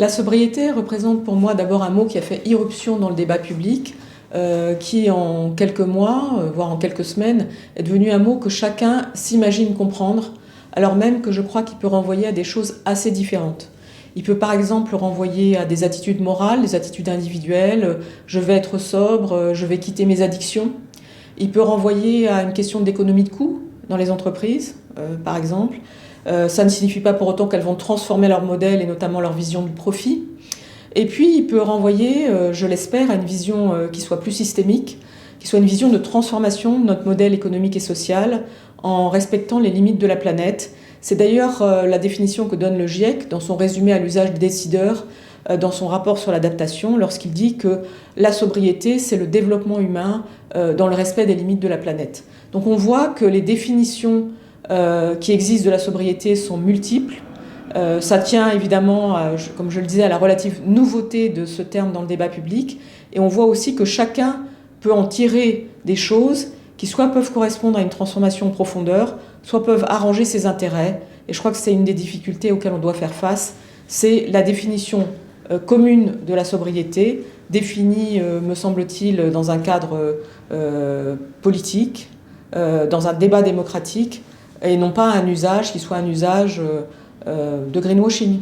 La sobriété représente pour moi d'abord un mot qui a fait irruption dans le débat public, qui en quelques mois, voire en quelques semaines, est devenu un mot que chacun s'imagine comprendre, alors même que je crois qu'il peut renvoyer à des choses assez différentes. Il peut par exemple renvoyer à des attitudes morales, des attitudes individuelles, je vais être sobre, je vais quitter mes addictions. Il peut renvoyer à une question d'économie de coût dans les entreprises, par exemple. Ça ne signifie pas pour autant qu'elles vont transformer leur modèle et notamment leur vision du profit. Et puis il peut renvoyer, je l'espère, à une vision qui soit plus systémique, qui soit une vision de transformation de notre modèle économique et social en respectant les limites de la planète. C'est d'ailleurs la définition que donne le GIEC dans son résumé à l'usage des décideurs, dans son rapport sur l'adaptation, lorsqu'il dit que la sobriété, c'est le développement humain dans le respect des limites de la planète. Donc on voit que les définitions qui existent de la sobriété sont multiples. Ça tient évidemment, comme je le disais, à la relative nouveauté de ce terme dans le débat public. Et on voit aussi que chacun peut en tirer des choses qui soit peuvent correspondre à une transformation en profondeur, soit peuvent arranger ses intérêts. Et je crois que c'est une des difficultés auxquelles on doit faire face. C'est la définition commune de la sobriété, définie, me semble-t-il, dans un cadre politique, dans un débat démocratique, et non pas un usage qui soit un usage de greenwashing.